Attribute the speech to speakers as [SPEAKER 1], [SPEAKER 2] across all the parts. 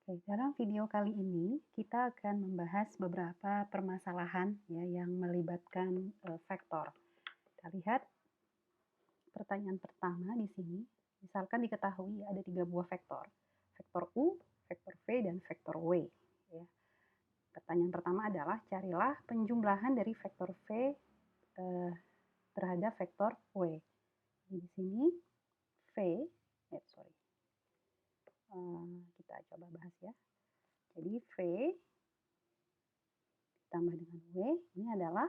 [SPEAKER 1] Oke, dalam video kali ini kita akan membahas beberapa permasalahan ya yang melibatkan vektor. Kita lihat pertanyaan pertama di sini. Misalkan diketahui ada 3 buah vektor, vektor U, vektor V, dan vektor W. Ya. Pertanyaan pertama adalah carilah penjumlahan dari vektor V terhadap vektor W. Jadi di sini V, kita coba bahas ya. Jadi V ditambah dengan W ini adalah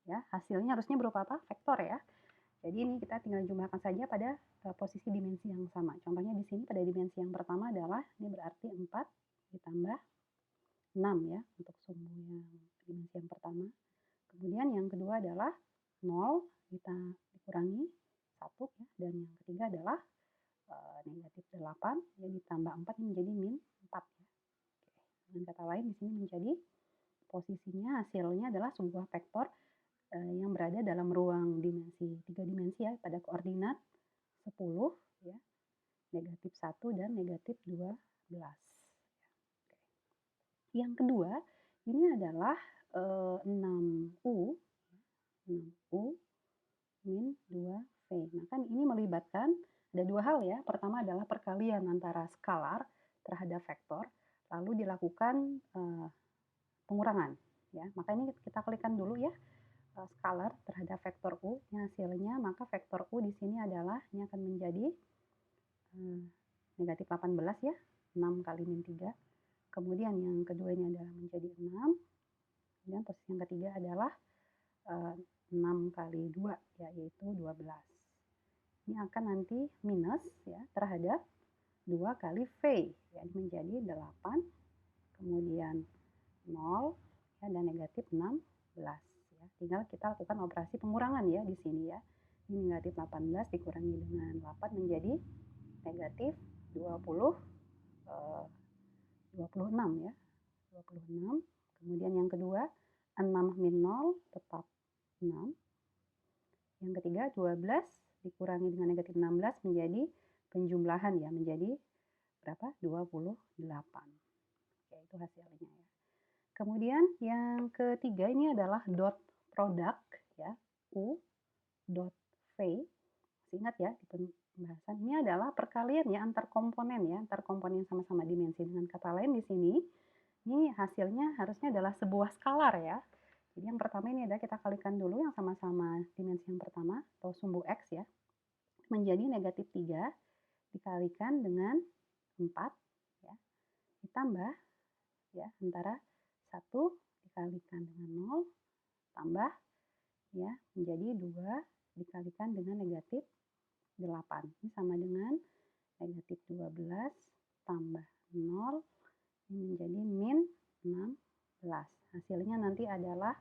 [SPEAKER 1] ya hasilnya harusnya berupa apa? Vektor ya. Jadi ini kita tinggal jumlahkan saja pada posisi dimensi yang sama. Contohnya di sini pada dimensi yang pertama adalah ini berarti 4 ditambah 6 ya untuk sumbu yang dimensi yang pertama. Kemudian yang kedua adalah 0 kita dikurangi 1 ya, dan yang ketiga adalah negatif 8 ya ditambah 4 ini menjadi min 4 ya. Oke. Dengan kata lain di sini menjadi posisinya hasilnya adalah sebuah vektor yang berada dalam ruang dimensi 3 dimensi ya pada koordinat 10 ya, negatif 1 dan negatif 12. Yang kedua ini adalah 6U 6U min 2V. Maka ini melibatkan ada dua hal ya. Pertama adalah perkalian antara skalar terhadap vektor, lalu dilakukan pengurangan ya. Maka ini kita kalikan dulu ya skalar terhadap vektor U, ini hasilnya maka vektor U di sini adalah ini akan menjadi negatif 18 ya, 6 kali min 3. Kemudian yang kedua ini adalah menjadi 6. Kemudian posisi yang ketiga adalah 6 kali 2 ya, yaitu 12. Ini akan nanti minus ya terhadap 2 kali V ya, menjadi 8. Kemudian 0 ya, dan negatif 16. Tinggal kita lakukan operasi pengurangan ya di sini ya. Ini negatif 18 dikurangi dengan 8 menjadi negatif 26 ya. 26. Kemudian yang kedua 6 min 0 tetap 6. Yang ketiga 12 dikurangi dengan negatif 16 menjadi penjumlahan ya, menjadi berapa? 28. Oke, itu hasilnya ya. Kemudian yang ketiga ini adalah dot produk ya, U dot V. Ingat ya di pembahasan ini adalah perkalian ya antar komponen sama-sama dimensi. Dengan kata lain di sini ini hasilnya harusnya adalah sebuah skalar ya. Jadi yang pertama ini adalah kita kalikan dulu yang sama-sama dimensi yang pertama atau sumbu X ya. Menjadi negatif 3 dikalikan dengan 4 ya. Ditambah ya antara 1 dikalikan dengan 0 tambah ya menjadi 2 dikalikan dengan negatif 8. Ini sama dengan negatif 12 tambah 0 ini menjadi min 16. Hasilnya nanti adalah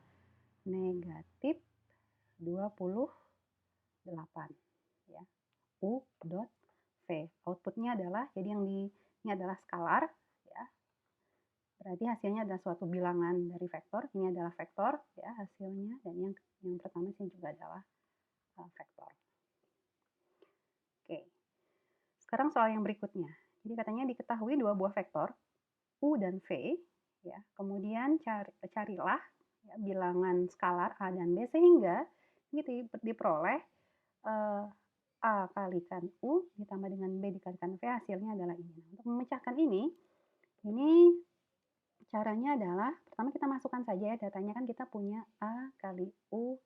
[SPEAKER 1] negatif 28 ya. U dot V. Outputnya adalah jadi yang ini adalah skalar ya. Berarti hasilnya adalah suatu bilangan dari vektor. Ini adalah vektor ya hasilnya, dan yang pertama sini juga adalah vektor. Oke. Sekarang soal yang berikutnya. Jadi katanya diketahui dua buah vektor U dan V ya. Kemudian carilah ya, bilangan skalar A dan B sehingga ini diperoleh A kalikan U ditambah dengan B dikalikan V hasilnya adalah ini. Untuk memecahkan ini caranya adalah pertama kita masukkan saja ya datanya, kan kita punya A kali U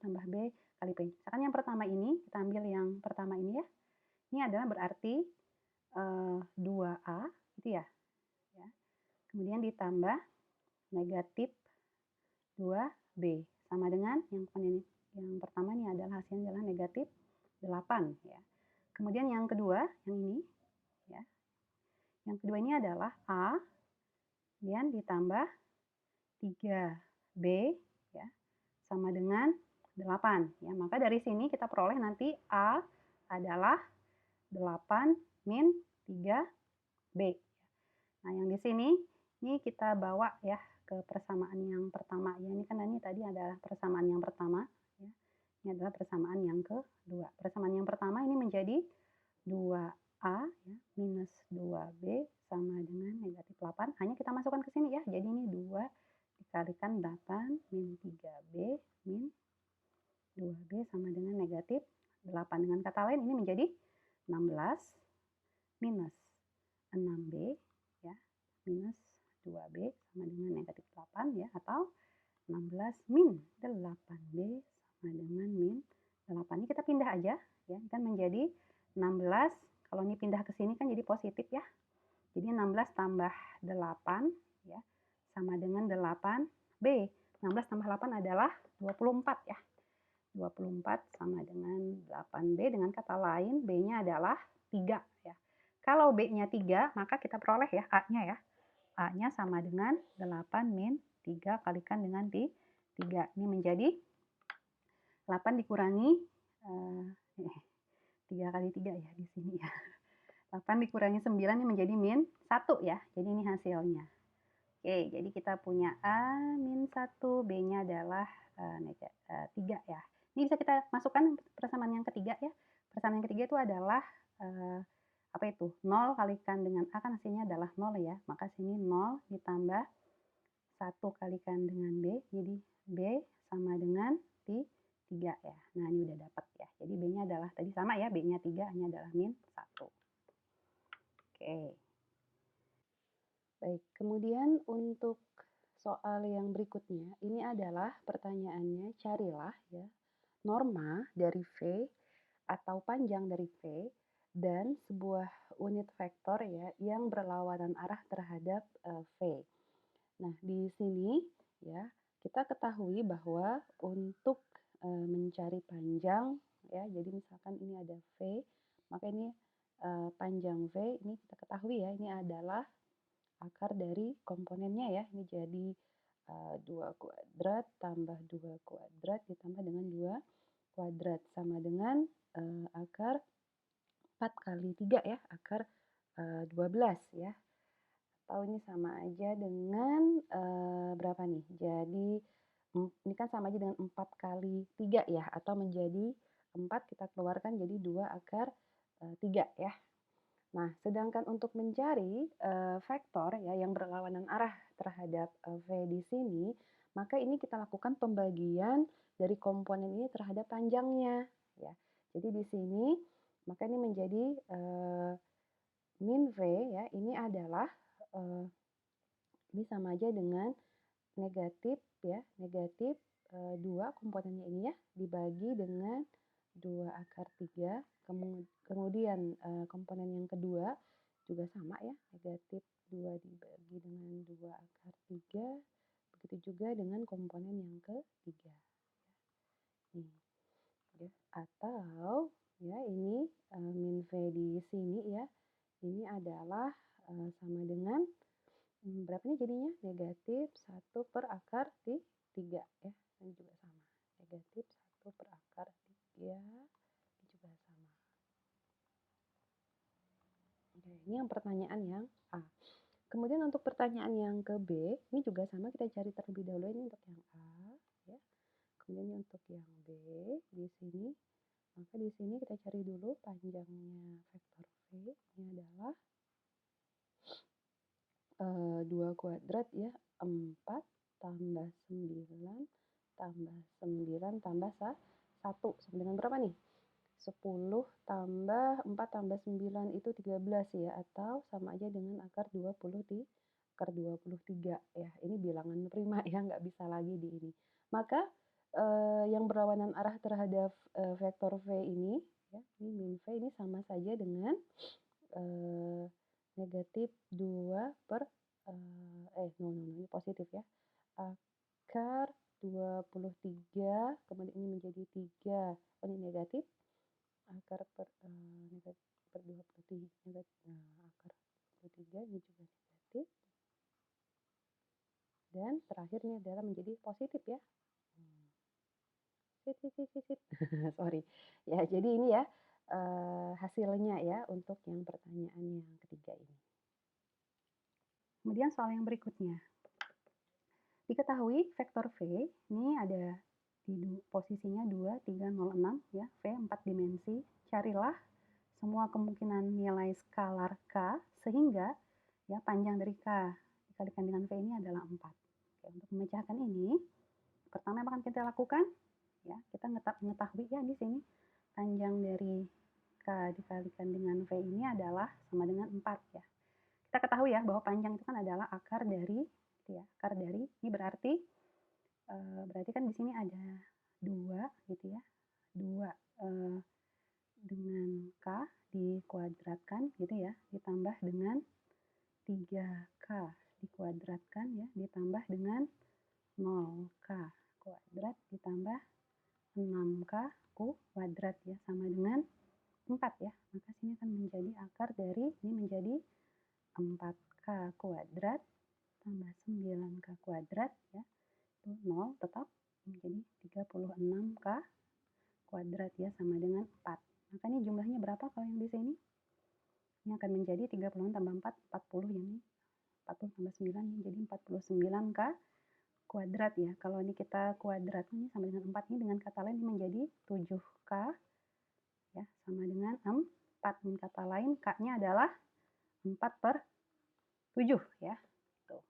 [SPEAKER 1] tambah B kali P. Misalkan yang pertama ini, kita ambil yang pertama ini ya. Ini adalah berarti 2A gitu ya. Kemudian ditambah negatif 2B sama dengan yang pertama ini adalah hasilnya adalah negatif 8 ya. Kemudian yang kedua, yang ini ya. Yang kedua ini adalah A kemudian ditambah 3B ya, sama dengan 8 ya. Maka dari sini kita peroleh nanti A adalah 8 min 3B. Nah, yang di sini ini kita bawa ya ke persamaan yang pertama ya. Ini kan ini tadi adalah persamaan yang pertama ya. Ini adalah persamaan yang kedua. Persamaan yang pertama ini menjadi 2A ya, minus 2B sama dengan negatif 8. Hanya kita masukkan ke sini ya. Jadi ini 2 dikalikan 8 min 3B min 2B sama dengan negatif 8. Dengan kata lain ini menjadi 16 minus 6B ya, minus 2B sama dengan negatif 8 ya, atau 16 min 8B sama dengan min 8. Ini kita pindah aja ya, kan menjadi 16. Kalau ini pindah ke sini kan jadi positif ya. Jadi 16 tambah 8 ya sama dengan 8B. 16 tambah 8 adalah 24 ya. 24 sama dengan 8B. Dengan kata lain B-nya adalah 3 ya. Kalau B-nya 3, maka kita peroleh ya A-nya ya. A-nya sama dengan 8 min 3 kalikan dengan 3. Ini menjadi 8 dikurangi 3 kali 3 ya di sini ya. 8 dikurangi 9 ini menjadi min 1 ya. Jadi ini hasilnya. Oke, jadi kita punya A min 1, B-nya adalah 3 ya. Ini bisa kita masukkan persamaan yang ketiga ya. Persamaan yang ketiga itu adalah apa itu? 0 kalikan dengan A kan hasilnya adalah 0 ya. Maka sini 0 ditambah 1 kalikan dengan B. Jadi B sama dengan 3 ya. Nah ini udah dapat ya. Jadi B-nya adalah tadi sama ya. B-nya 3, hanya adalah min 1. Oke. Baik, kemudian untuk soal yang berikutnya, ini adalah pertanyaannya, carilah ya norma dari V atau panjang dari V dan sebuah unit vektor ya yang berlawanan arah terhadap V. Nah, di sini ya kita ketahui bahwa untuk mencari panjang ya, jadi misalkan ini ada V, maka ini panjang V ini kita ketahui ya, ini adalah akar dari komponennya ya. Ini jadi 2 kuadrat tambah 2 kuadrat ditambah dengan 2 kuadrat sama dengan akar 4 kali 3 ya, akar 12 ya. Atau ini sama aja dengan berapa nih? Jadi ini kan sama aja dengan 4 kali 3 ya, atau menjadi 4 kita keluarkan jadi 2 akar 3 ya. Nah, sedangkan untuk mencari vektor ya yang berlawanan arah terhadap V di sini, maka ini kita lakukan pembagian dari komponen ini terhadap panjangnya ya. Jadi di sini maka ini menjadi min V ya, ini adalah ini sama aja dengan negatif ya, negatif 2 komponennya ini ya dibagi dengan 2 akar 3, kemudian komponen yang kedua juga sama ya, negatif 2 dibagi dengan 2 akar 3, begitu juga dengan komponen yang ketiga. Nih, ya. Atau ya ini min V di sini ya, ini adalah sama dengan berapa nih jadinya? Negatif 1 per akar 3 ya, ini juga sama. Negatif 1 per akar 3, ini juga sama. Oke, ini yang pertanyaan yang A. Kemudian untuk pertanyaan yang ke B, ini juga sama, kita cari terlebih dahulu ini untuk yang A ya. Kemudian untuk yang B di sini, maka di sini kita cari dulu panjangnya vektor V, ini adalah 2 kuadrat ya, 4 tambah 9 tambah 9 tambah 1 sama dengan berapa nih? 10 tambah 4 tambah 9 itu 13 ya, atau sama aja dengan akar 23 ya. Ini bilangan prima ya, nggak bisa lagi di ini. Maka yang berlawanan arah terhadap vektor V ini ya, ini min V ini sama saja dengan negatif 2 per ini positif ya, akar 23, kemudian ini menjadi 3, ini negatif, akar per negatif per 23 negatif, nah akar 23 ini juga negatif, dan terakhir ini adalah menjadi positif ya. Sorry ya, jadi ini ya hasilnya ya untuk yang pertanyaan yang ketiga ini. Kemudian soal yang berikutnya, diketahui vektor V ini ada di posisinya 2, 3, 0, 6 ya, V 4 dimensi. Carilah semua kemungkinan nilai skalar K sehingga Ya, panjang dari K dikalikan dengan V ini adalah 4. Oke, untuk memecahkan ini, pertama apa akan kita lakukan? Ya, kita mengetahui ya di sini panjang dari K dikalikan dengan V ini adalah sama dengan 4 ya. Kita ketahui ya bahwa panjang itu kan adalah akar dari ya, akar dari ini berarti kan di sini ada 2 gitu ya. 2 dengan K dikuadratkan gitu ya, ditambah dengan 3K dikuadratkan ya, ditambah dengan 0K kuadrat ditambah 6K kuadrat ya, sama dengan 4 ya. Maka sini akan menjadi akar dari ini menjadi 4K kuadrat tambah 9K kuadrat ya, itu 0 tetap menjadi 36K kuadrat ya, sama dengan 4. Maka ini jumlahnya berapa kalau yang di sini? Ini akan menjadi 36 tambah 4, 40 ya ini. 40 tambah 9 ini jadi 49K kuadrat ya. Kalau ini kita kuadrat ini sama dengan 4, ini dengan kata lain ini menjadi 7K ya, sama dengan 4. Dengan kata lain K-nya adalah 4/7 ya. Tuh.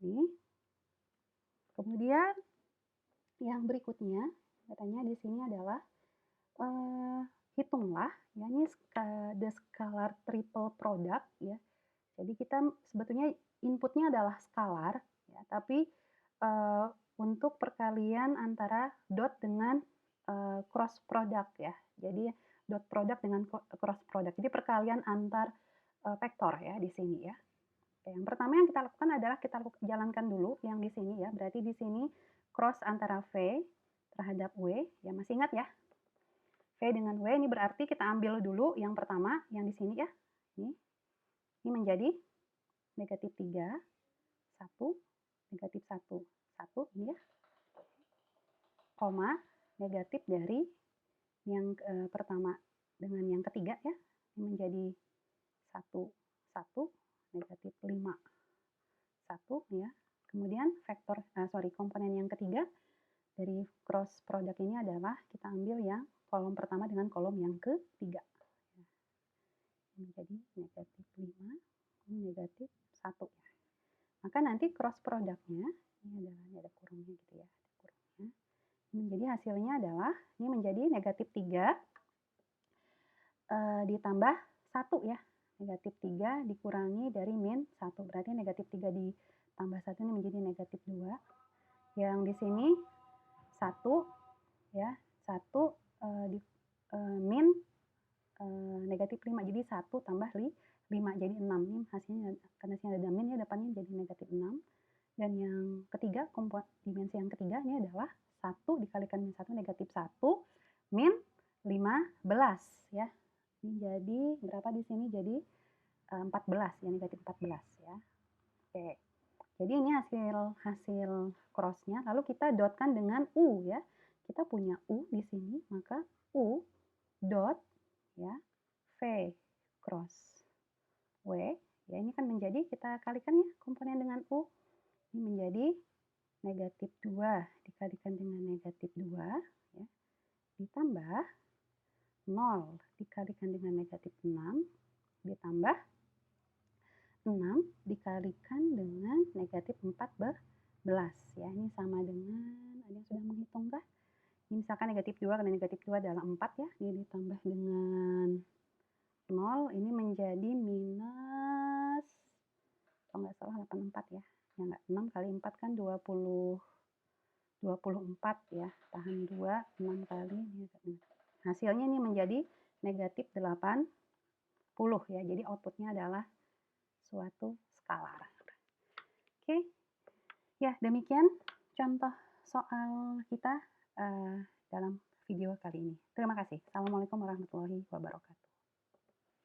[SPEAKER 1] Ini. Kemudian yang berikutnya katanya di sini adalah hitunglah ya, ini the scalar triple product ya. Jadi kita sebetulnya inputnya adalah skalar ya, tapi untuk perkalian antara dot dengan cross product ya. Jadi dot product dengan cross product. Jadi perkalian antar vektor ya di sini ya. Oke, yang pertama yang kita lakukan adalah kita jalankan dulu yang di sini ya. Berarti di sini cross antara V terhadap W ya, masih ingat ya? V dengan W ini berarti kita ambil dulu yang pertama yang di sini ya. Ini menjadi negatif 3, 1, negatif 1, 1 ini ya. Koma, negatif dari yang pertama dengan yang ketiga ya. Ini menjadi 1, 1, negatif 5, 1 ya. Kemudian komponen yang ketiga dari cross product ini adalah kita ambil yang kolom pertama dengan kolom yang ketiga. Menjadi negatif 5, negatif 1 ya. Maka nanti cross produknya, ini ada kurungnya gitu ya, ada kurungnya. Menjadi hasilnya adalah, ini menjadi negatif 3 ditambah 1 ya. Negatif 3 dikurangi dari min 1. Berarti negatif 3 ditambah 1 ini menjadi negatif 2. Yang di sini 1 ya, 1 min negatif 5. Jadi 1 tambah 5 jadi 6. Ini hasilnya karena sini ada min ya, depannya jadi negatif 6. Dan yang ketiga, dimensi yang ketiga ini adalah 1 dikalikan min 1 negatif 1 min 15 ya. Ini jadi berapa di sini? Jadi 14 ya, negatif 14 ya. Oke. Jadi ini hasil crossnya. Lalu kita dotkan dengan U ya. Kita punya U di sini, maka U dot ya V cross W ya, ini kan menjadi, kita kalikan ya komponen dengan U, ini menjadi negatif 2 dikalikan dengan negatif 2 ya, ditambah 0 dikalikan dengan negatif 6 ditambah 6 dikalikan dengan negatif 14 ya. Ini sama dengan, ada yang sudah menghitung kah? Ini misalkan negatif 2 karena negatif 2 adalah 4 ya, ini ditambah dengan 0, ini menjadi minus, kalau nggak salah 84 ya. Ya nggak, 6 kali 4 kan 24 ya, tahan 2, 6 kali. Hasilnya ini menjadi negatif 80 ya, jadi outputnya adalah suatu skalar. Oke, ya demikian contoh soal kita dalam video kali ini. Terima kasih. Assalamualaikum warahmatullahi wabarakatuh.